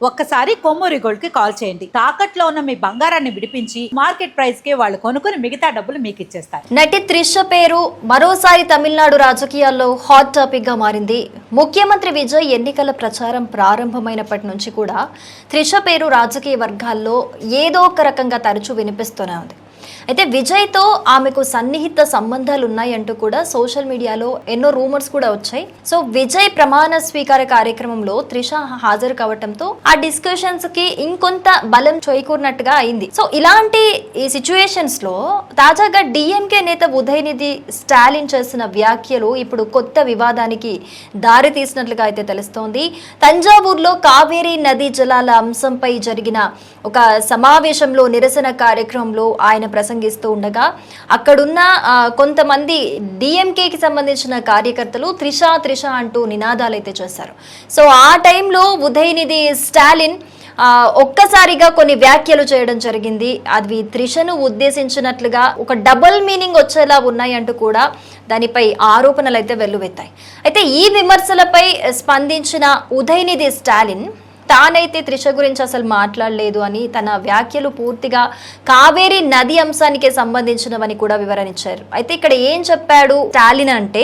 ఒక్కసారి కొమ్మూరి గోల్డ్ కి కాల్ చేయండి. తాకట్లో ఉన్న మీ బంగారాన్ని విడిపించి మార్కెట్ ప్రైస్ కి వాళ్ళు కొనుక్కుని మిగతా డబ్బులు మీకు ఇచ్చేస్తారు. నటి త్రిష పేరు మరోసారి తమిళనాడు రాజకీయాల్లో హాట్ టాపిక్ గా మారింది. ముఖ్యమంత్రి విజయ్ ఎన్నికల ప్రచారం ప్రారంభమైనప్పటి నుంచి కూడా త్రిష పేరు రాజకీయ వర్గాల్లో ఏదో ఒక రకంగా తరచూ వినిపిస్తూనే ఉంది. అయితే విజయ్తో ఆమెకు సన్నిహిత సంబంధాలు ఉన్నాయంటూ కూడా సోషల్ మీడియాలో ఎన్నో రూమర్స్ కూడా వచ్చాయి. సో విజయ్ ప్రమాణ స్వీకార కార్యక్రమంలో త్రిష హాజరు కావడంతో ఆ డిస్కషన్స్ కి ఇంకొంత బలం చేకూరినట్టుగా అయింది. సో ఇలాంటి ఈ సిచ్యువేషన్స్ లో తాజాగా డిఎంకే నేత ఉదయనిధి స్టాలిన్ చేసిన వ్యాఖ్యలు ఇప్పుడు కొత్త వివాదానికి దారి తీసినట్లుగా అయితే తెలుస్తోంది. తంజావూరులో కావేరీ నదీ జలాల అంశంపై జరిగిన ఒక సమావేశంలో నిరసన కార్యక్రమంలో ఆయన ప్రసంగిస్తూ ఉండగా అక్కడున్న కొంతమంది డిఎంకేకి సంబంధించిన కార్యకర్తలు త్రిష అంటూ నినాదాలు అయితే చేశారు. సో ఆ టైంలో ఉదయనిధి స్టాలిన్ ఒక్కసారిగా కొన్ని వ్యాఖ్యలు చేయడం జరిగింది. అవి త్రిషను ఉద్దేశించినట్లుగా ఒక డబుల్ మీనింగ్ వచ్చేలా ఉన్నాయంటూ కూడా దానిపై ఆరోపణలు అయితే వెల్లువెత్తాయి. అయితే ఈ విమర్శలపై స్పందించిన ఉదయనిధి స్టాలిన్ తానైతే త్రిష గురించి అసలు మాట్లాడలేదు అని, తన వ్యాఖ్యలు పూర్తిగా కావేరీ నది అంశానికే సంబంధించినవని కూడా వివరణ ఇచ్చారు. అయితే ఇక్కడ ఏం చెప్పాడు స్టాలిన్ అంటే,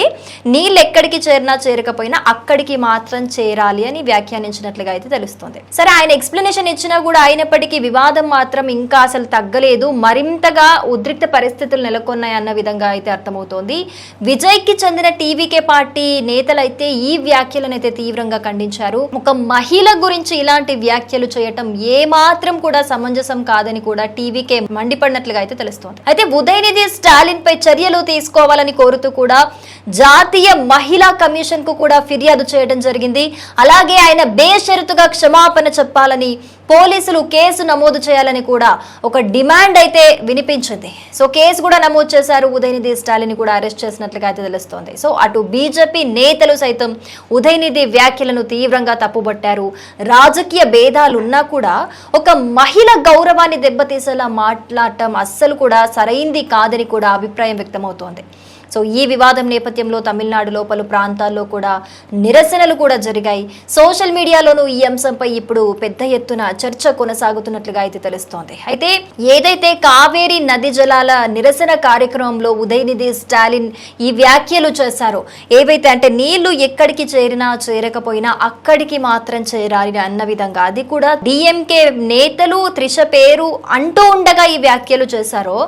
నీళ్ళు ఎక్కడికి చేరినా చేరకపోయినా అక్కడికి మాత్రం చేరాలి అని వ్యాఖ్యానించినట్లుగా అయితే తెలుస్తుంది. సరే, ఆయన ఎక్స్ప్లెనేషన్ ఇచ్చినా కూడా అయినప్పటికీ వివాదం మాత్రం ఇంకా అసలు తగ్గలేదు, మరింతగా ఉద్రిక్త పరిస్థితులు నెలకొన్నాయన్న విధంగా అయితే అర్థమవుతోంది. విజయ్ కి చెందిన టీవీకే పార్టీ నేతలైతే ఈ వ్యాఖ్యలను అయితే తీవ్రంగా ఖండించారు. ఒక మహిళ గురించి ఇలాంటి వ్యాఖ్యలు చేయటం ఏమాత్రం కూడా సమంజసం కాదని కూడా టీవీకే మండిపడినట్లుగా అయితే తెలుస్తోంది. అయితే ఉదయనిధి స్టాలిన్ పై చర్యలు తీసుకోవాలని కోరుతూ కూడా జాతీయ మహిళా కమిషన్ కు కూడా ఫిర్యాదు చేయడం జరిగింది. అలాగే ఆయన బేషరతుగా క్షమాపణ చెప్పాలని, పోలీసులు కేసు నమోదు చేయాలని కూడా ఒక డిమాండ్ అయితే వినిపించింది. సో కేసు కూడా నమోదు చేశారు. ఉదయనిధి స్టాలిన్ కూడా అరెస్ట్ చేసినట్లుగా అయితే తెలుస్తోంది. సో అటు బీజేపీ నేతలు సైతం ఉదయనిధి వ్యాఖ్యలను తీవ్రంగా తప్పుబట్టారు. రాజకీయ భేదాలున్నా కూడా ఒక మహిళ గౌరవాన్ని దెబ్బతీసేలా మాట్లాడటం అస్సలు కూడా సరైంది కాదని కూడా అభిప్రాయం వ్యక్తమవుతోంది. సో ఈ వివాదం నేపథ్యంలో తమిళనాడులో పలు ప్రాంతాల్లో కూడా నిరసనలు కూడా జరిగాయి. సోషల్ మీడియాలోనూ ఈ అంశంపై ఇప్పుడు పెద్ద ఎత్తున చర్చ కొనసాగుతున్నట్లుగా అయితే తెలుస్తోంది. అయితే ఏదైతే కావేరీ నది జలాల నిరసన కార్యక్రమంలో ఉదయనిధి స్టాలిన్ ఈ వ్యాఖ్యలు చేశారో, ఏవైతే అంటే నీళ్లు ఎక్కడికి చేరినా చేరకపోయినా అక్కడికి మాత్రం చేరాలి అన్న విధంగా, అది కూడా డిఎంకే నేతలు త్రిష పేరు అంటూ ఉండగా ఈ వ్యాఖ్యలు చేశారో,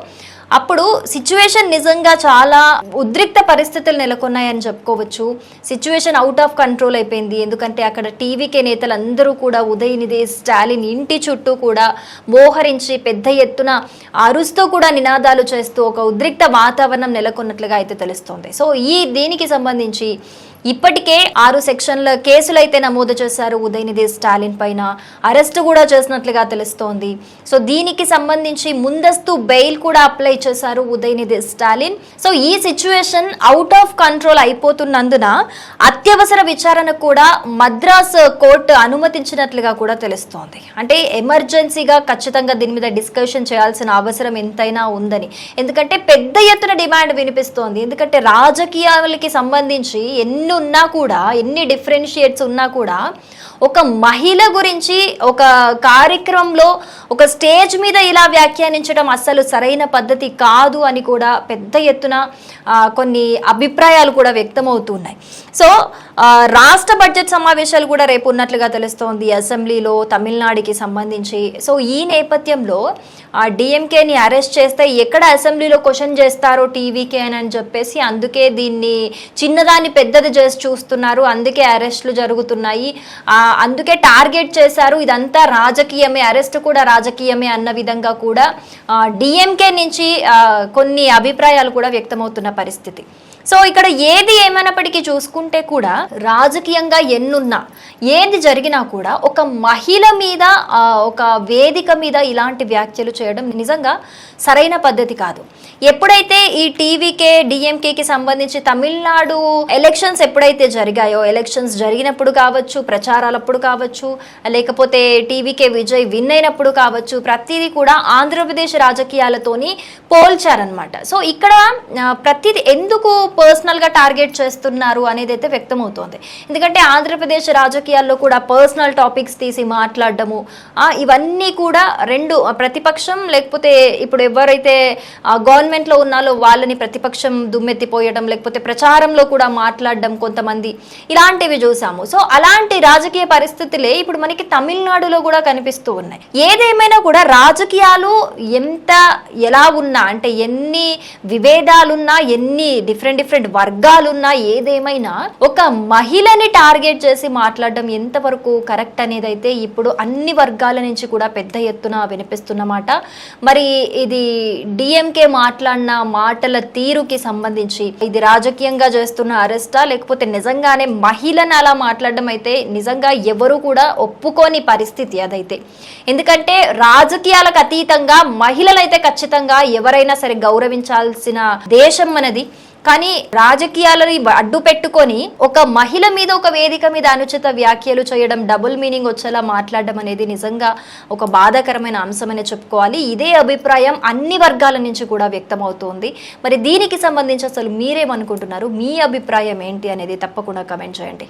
అప్పుడు సిచ్యువేషన్ నిజంగా చాలా ఉద్రిక్త పరిస్థితులు నెలకొన్నాయని చెప్పుకోవచ్చు. సిచ్యువేషన్ అవుట్ ఆఫ్ కంట్రోల్ అయిపోయింది. ఎందుకంటే అక్కడ టీవీకే నేతలు అందరూ కూడా ఉదయనిధి స్టాలిన్ ఇంటి చుట్టూ కూడా మోహరించి పెద్ద ఎత్తున అరుస్తూ కూడా నినాదాలు చేస్తూ ఒక ఉద్రిక్త వాతావరణం నెలకొన్నట్లుగా అయితే తెలుస్తోంది. సో దీనికి సంబంధించి ఇప్పటికే 6 సెక్షన్ల కేసులు అయితే నమోదు చేశారు ఉదయనిధి స్టాలిన్ పైన. అరెస్ట్ కూడా చేసినట్లుగా తెలుస్తోంది. సో దీనికి సంబంధించి ముందస్తు బెయిల్ కూడా అప్లై చేశారు ఉదయనిధి స్టాలిన్. సో ఈ సిచ్యువేషన్ అవుట్ ఆఫ్ కంట్రోల్ అయిపోతున్నందున అత్యవసర విచారణ కూడా మద్రాస్ కోర్టు అనుమతించినట్లుగా కూడా తెలుస్తోంది. అంటే ఎమర్జెన్సీగా ఖచ్చితంగా దీని మీద డిస్కషన్ చేయాల్సిన అవసరం ఎంతైనా ఉందని. ఎందుకంటే పెద్ద ఎత్తున డిమాండ్ వినిపిస్తోంది. ఎందుకంటే రాజకీయాలకి సంబంధించి ఉన్నా కూడా, ఎన్ని డిఫరెన్షియేట్స్ ఉన్నా కూడా, ఒక మహిళ గురించి ఒక కార్యక్రమంలో ఒక స్టేజ్ మీద ఇలా వ్యాఖ్యానించడం అస్సలు సరైన పద్ధతి కాదు అని కూడా పెద్ద ఎత్తున కొన్ని అభిప్రాయాలు కూడా వ్యక్తమవుతున్నాయి. సో రాష్ట్ర బడ్జెట్ సమావేశాలు కూడా రేపు ఉన్నట్లుగా తెలుస్తోంది అసెంబ్లీలో తమిళనాడుకి సంబంధించి. సో ఈ నేపథ్యంలో డిఎంకేని అరెస్ట్ చేస్తే ఎక్కడ అసెంబ్లీలో క్వశ్చన్ చేస్తారో టీవీకే అని చెప్పేసి అందుకే దీన్ని చిన్నదాన్ని పెద్దది చేసి చూస్తున్నారు. అందుకే అరెస్టులు జరుగుతున్నాయి, అందుకే టార్గెట్ చేశారు, ఇదంతా రాజకీయమే, అరెస్ట్ కూడా రాజకీయమే అన్న విధంగా కూడా డిఎంకే నుంచి కొన్ని అభిప్రాయాలు కూడా వ్యక్తమవుతున్న పరిస్థితి. సో ఇక్కడ ఏది ఏమైనప్పటికీ చూసుకుంటే కూడా రాజకీయంగా ఎన్నున్నా, ఏది జరిగినా కూడా ఒక మహిళ మీద ఒక వేదిక మీద ఇలాంటి వ్యాఖ్యలు చేయడం నిజంగా సరైన పద్ధతి కాదు. ఎప్పుడైతే ఈ టీవీకే డిఎంకేకి సంబంధించి తమిళనాడు ఎలక్షన్స్ ఎప్పుడైతే జరిగాయో, ఎలక్షన్స్ జరిగినప్పుడు కావచ్చు, ప్రచారాలప్పుడు కావచ్చు, లేకపోతే టీవీకే విజయ్ విన్ అయినప్పుడు కావచ్చు, ప్రతిదీ కూడా ఆంధ్రప్రదేశ్ రాజకీయాలతోని పోల్చారనమాట. సో ఇక్కడ ప్రతిదీ ఎందుకు పర్సనల్ గా టార్గెట్ చేస్తున్నారు అనేది అయితే వ్యక్తమవుతోంది. ఎందుకంటే ఆంధ్రప్రదేశ్ రాజకీయాల్లో కూడా పర్సనల్ టాపిక్స్ తీసి మాట్లాడడము, ఇవన్నీ కూడా రెండు ప్రతిపక్షం లేకపోతే ఇప్పుడు ఎవరైతే గవర్నమెంట్ లో ఉన్నారో వాళ్ళని ప్రతిపక్షం దుమ్మెత్తిపోయడం, లేకపోతే ప్రచారంలో కూడా మాట్లాడడం కొంతమంది, ఇలాంటివి చూసాము. సో అలాంటి రాజకీయ పరిస్థితులే ఇప్పుడు మనకి తమిళనాడులో కూడా కనిపిస్తూ ఉన్నాయి. ఏదేమైనా కూడా రాజకీయాలు ఎలా ఉన్నా, అంటే ఎన్ని విభేదాలున్నా, ఎన్ని డిఫరెంట్ వర్గాలున్నా, ఏదేమైనా ఒక మహిళని టార్గెట్ చేసి మాట్లాడడం ఎంతవరకు కరెక్ట్ అనేది అయితే ఇప్పుడు అన్ని వర్గాల నుంచి కూడా పెద్ద ఎత్తున వినిపిస్తున్నమాట. మరి ఇది డిఎంకే మాట్లాడిన మాటల తీరుకి సంబంధించి ఇది రాజకీయంగా చేస్తున్న అరెస్టా, లేకపోతే నిజంగానే మహిళను అలా మాట్లాడడం అయితే నిజంగా ఎవరు కూడా ఒప్పుకోని పరిస్థితి అదైతే. ఎందుకంటే రాజకీయాలకు అతీతంగా మహిళలైతే ఖచ్చితంగా ఎవరైనా సరే గౌరవించాల్సిన దేశం మనది. కానీ రాజకీయాలని అడ్డు పెట్టుకొని ఒక మహిళ మీద ఒక వేదిక మీద అనుచిత వ్యాఖ్యలు చేయడం, డబుల్ మీనింగ్ వచ్చేలా మాట్లాడడం అనేది నిజంగా ఒక బాధాకరమైన అంశమనే చెప్పుకోవాలి. ఇదే అభిప్రాయం అన్ని వర్గాల నుంచి కూడా వ్యక్తమవుతోంది. మరి దీనికి సంబంధించి అసలు మీరేమనుకుంటున్నారు, మీ అభిప్రాయం ఏంటి అనేది తప్పకుండా కమెంట్ చేయండి.